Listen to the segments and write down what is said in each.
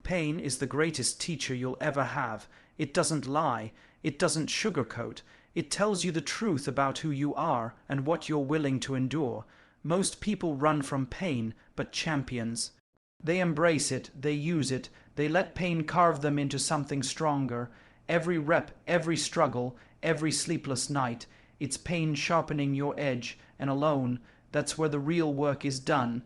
Pain is the greatest teacher you'll ever have. It doesn't lie. It doesn't sugarcoat. It tells you the truth about who you are and what you're willing to endure. Most people run from pain, but champions. They embrace it, they use it, they let pain carve them into something stronger. Every rep, every struggle, every sleepless night, it's pain sharpening your edge, and alone, that's where the real work is done.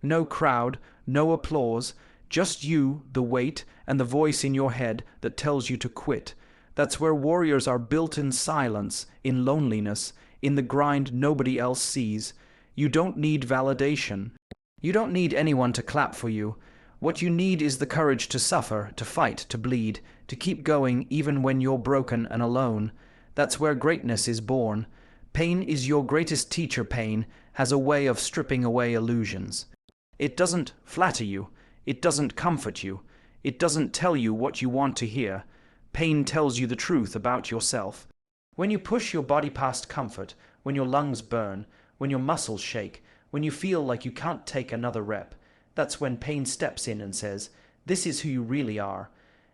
No crowd, no applause, just you, the weight, and the voice in your head that tells you to quit. That's where warriors are built in silence, in loneliness, in the grind nobody else sees. You don't need validation. You don't need anyone to clap for you. What you need is the courage to suffer, to fight, to bleed, to keep going even when you're broken and alone. That's where greatness is born. Pain is your greatest teacher. Pain has a way of stripping away illusions. It doesn't flatter you. It doesn't comfort you. It doesn't tell you what you want to hear. Pain tells you the truth about yourself. When you push your body past comfort, when your lungs burn, when your muscles shake, when you feel like you can't take another rep, that's when pain steps in and says, "This is who you really are."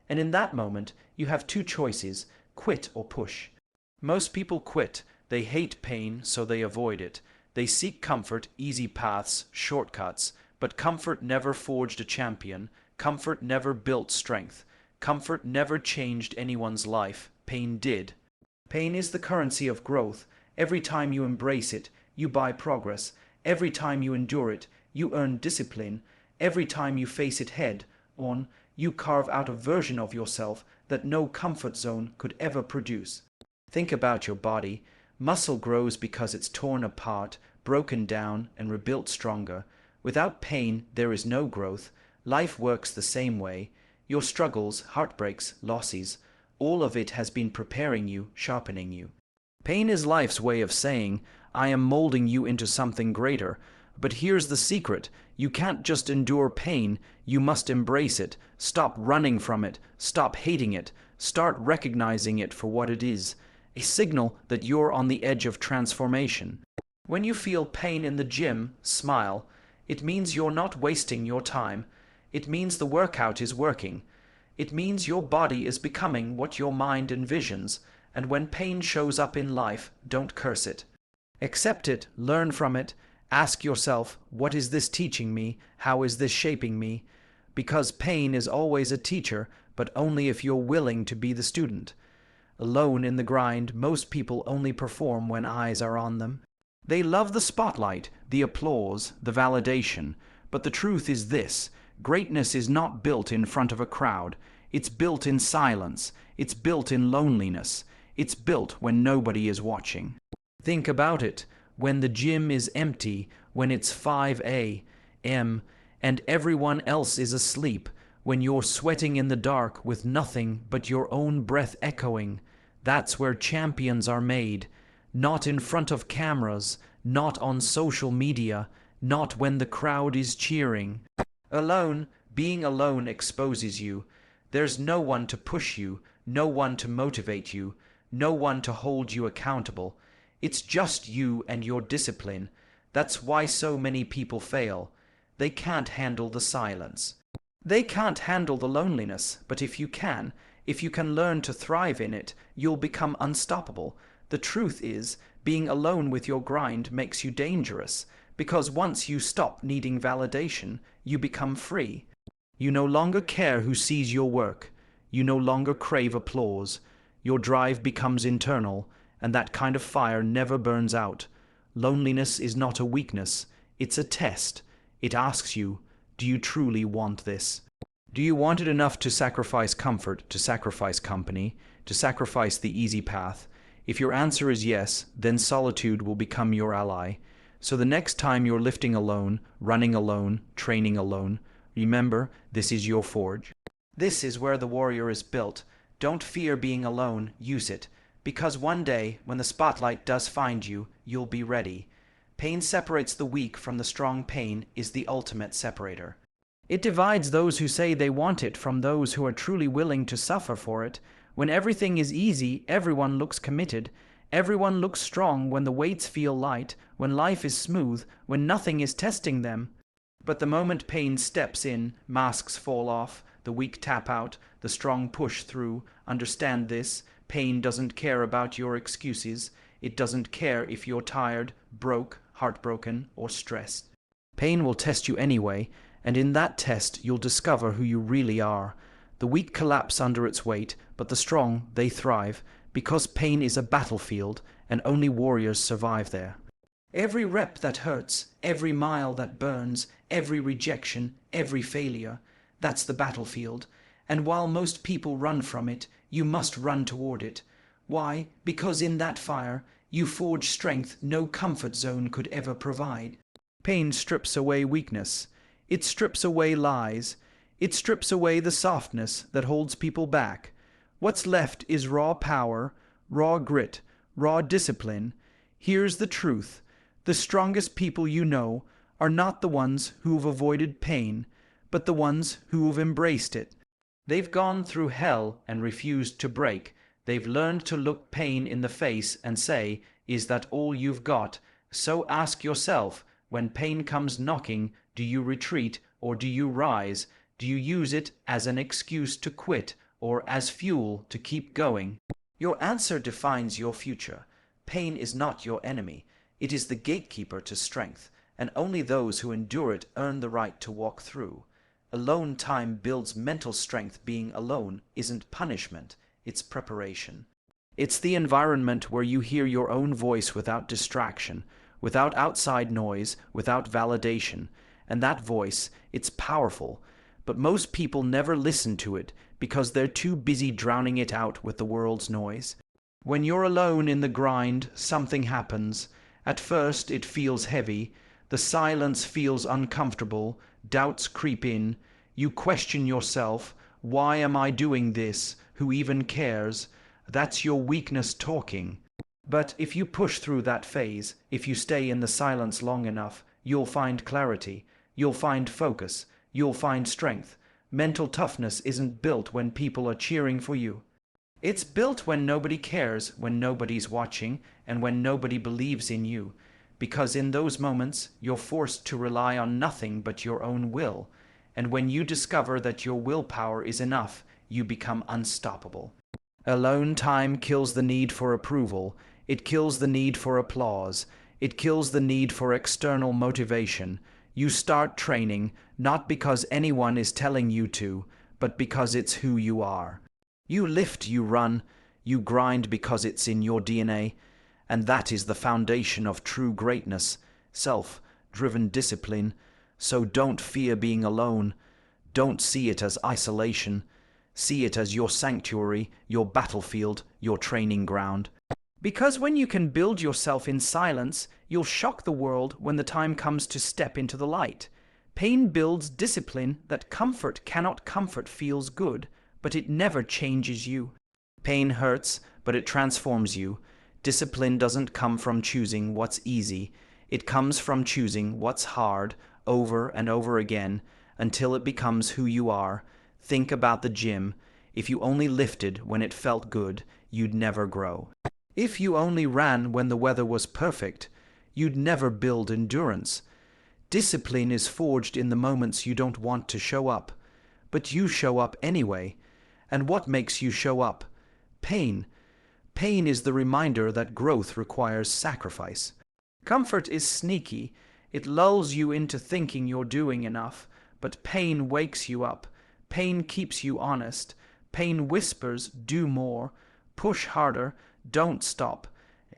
And in that moment, you have two choices, quit or push. Most people quit. They hate pain, so they avoid it. They seek comfort, easy paths, shortcuts, but comfort never forged a champion. Comfort never built strength. Comfort never changed anyone's life. Pain did. Pain is the currency of growth. Every time you embrace it, you buy progress. Every time you endure it, you earn discipline. Every time you face it head on, you carve out a version of yourself that no comfort zone could ever produce. Think about your body. Muscle grows because it's torn apart, broken down, and rebuilt stronger. Without pain, there is no growth. Life works the same way. Your struggles, heartbreaks, losses, all of it has been preparing you, sharpening you. Pain is life's way of saying, "I am molding you into something greater." But here's the secret. You can't just endure pain. You must embrace it. Stop running from it. Stop hating it. Start recognizing it for what it is. A signal that you're on the edge of transformation. When you feel pain in the gym, smile. It means you're not wasting your time. It means the workout is working. It means your body is becoming what your mind envisions. And when pain shows up in life, don't curse it. Accept it, learn from it. Ask yourself, what is this teaching me? How is this shaping me? Because pain is always a teacher, but only if you're willing to be the student. Alone in the grind, most people only perform when eyes are on them. They love the spotlight, the applause, the validation. But the truth is this: greatness is not built in front of a crowd. It's built in silence. It's built in loneliness. It's built when nobody is watching. Think about it. When the gym is empty, when it's 5 a.m. and everyone else is asleep, when you're sweating in the dark with nothing but your own breath echoing, that's where champions are made. Not in front of cameras, not on social media, not when the crowd is cheering. Alone, being alone exposes you. There's no one to push you, no one to motivate you, no one to hold you accountable. It's just you and your discipline. That's why so many people fail. They can't handle the silence. They can't handle the loneliness, but if you can learn to thrive in it, you'll become unstoppable. The truth is, being alone with your grind makes you dangerous, because once you stop needing validation, you become free. You no longer care who sees your work. You no longer crave applause. Your drive becomes internal, and that kind of fire never burns out. Loneliness is not a weakness, it's a test. It asks you, do you truly want this? Do you want it enough to sacrifice comfort, to sacrifice company, to sacrifice the easy path? If your answer is yes, then solitude will become your ally. So the next time you're lifting alone, running alone, training alone, remember, this is your forge. This is where the warrior is built. Don't fear being alone, use it. Because one day, when the spotlight does find you, you'll be ready. Pain separates the weak from the strong. Pain is the ultimate separator. It divides those who say they want it from those who are truly willing to suffer for it. When everything is easy, everyone looks committed. Everyone looks strong when the weights feel light, when life is smooth, when nothing is testing them. But the moment pain steps in, masks fall off, The weak tap out, the strong push through. Understand this. Pain doesn't care about your excuses. It doesn't care if you're tired, broke, heartbroken, or stressed. Pain will test you anyway, and in that test you'll discover who you really are. The weak collapse under its weight, but the strong, they thrive, because pain is a battlefield, and only warriors survive there. Every rep that hurts, every mile that burns, every rejection, every failure, that's the battlefield. And while most people run from it, you must run toward it. Why? Because in that fire, you forge strength no comfort zone could ever provide. Pain strips away weakness. It strips away lies. It strips away the softness that holds people back. What's left is raw power, raw grit, raw discipline. Here's the truth. The strongest people you know are not the ones who've avoided pain, but the ones who've embraced it. They've gone through hell and refused to break. They've learned to look pain in the face and say, "Is that all you've got?" So ask yourself, when pain comes knocking, do you retreat or do you rise? Do you use it as an excuse to quit or as fuel to keep going? Your answer defines your future. Pain is not your enemy. It is the gatekeeper to strength, and only those who endure it earn the right to walk through. Alone time builds mental strength. Being alone isn't punishment, it's preparation. It's the environment where you hear your own voice without distraction, without outside noise, without validation. And that voice, it's powerful, but most people never listen to it because they're too busy drowning it out with the world's noise. When you're alone in the grind, something happens. At first it feels heavy, the silence feels uncomfortable, doubts creep in, you question yourself, why am I doing this, who even cares? That's your weakness talking. But if you push through that phase, if you stay in the silence long enough, you'll find clarity, you'll find focus, you'll find strength. Mental toughness isn't built when people are cheering for you. It's built when nobody cares, when nobody's watching, and when nobody believes in you. Because in those moments, you're forced to rely on nothing but your own will. And when you discover that your willpower is enough, you become unstoppable. Alone time kills the need for approval. It kills the need for applause. It kills the need for external motivation. You start training, not because anyone is telling you to, but because it's who you are. You lift, you run, you grind because it's in your DNA, and that is the foundation of true greatness, self-driven discipline. So don't fear being alone. Don't see it as isolation. See it as your sanctuary, your battlefield, your training ground. Because when you can build yourself in silence, you'll shock the world when the time comes to step into the light. Pain builds discipline that comfort cannot comfort. Feels good, but it never changes you. Pain hurts, but it transforms you. Discipline doesn't come from choosing what's easy. It comes from choosing what's hard over and over again until it becomes who you are. Think about the gym. If you only lifted when it felt good, you'd never grow. If you only ran when the weather was perfect, you'd never build endurance. Discipline is forged in the moments you don't want to show up. But you show up anyway. And what makes you show up? Pain. Pain is the reminder that growth requires sacrifice. Comfort is sneaky. It lulls you into thinking you're doing enough. But pain wakes you up. Pain keeps you honest. Pain whispers, do more. Push harder. Don't stop.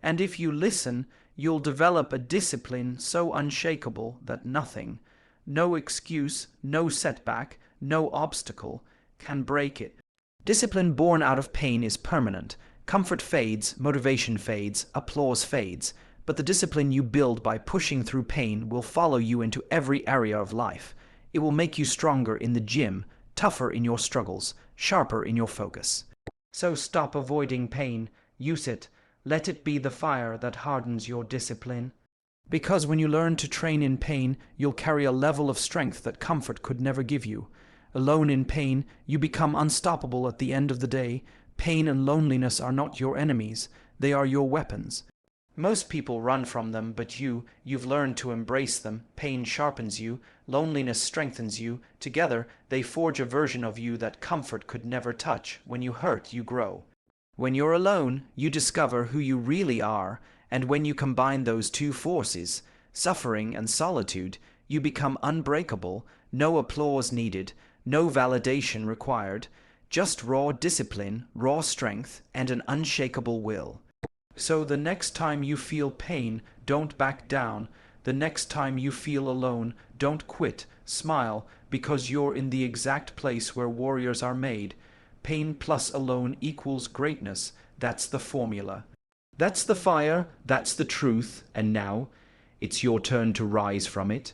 And if you listen, you'll develop a discipline so unshakable that nothing, no excuse, no setback, no obstacle, can break it. Discipline born out of pain is permanent. Comfort fades, motivation fades, applause fades. But the discipline you build by pushing through pain will follow you into every area of life. It will make you stronger in the gym, tougher in your struggles, sharper in your focus. So stop avoiding pain. Use it. Let it be the fire that hardens your discipline. Because when you learn to train in pain, you'll carry a level of strength that comfort could never give you. Alone in pain, you become unstoppable at the end of the day. Pain and loneliness are not your enemies. They are your weapons. Most people run from them, but you've learned to embrace them. Pain sharpens you. Loneliness strengthens you. Together, they forge a version of you that comfort could never touch. When you hurt, you grow. When you're alone, you discover who you really are, and when you combine those two forces, suffering and solitude, you become unbreakable. No applause needed, no validation required, just raw discipline, raw strength, and an unshakable will. So the next time you feel pain, don't back down. The next time you feel alone, don't quit. Smile, because you're in the exact place where warriors are made. Pain plus alone equals greatness. That's the formula. That's the fire, that's the truth, and now it's your turn to rise from it.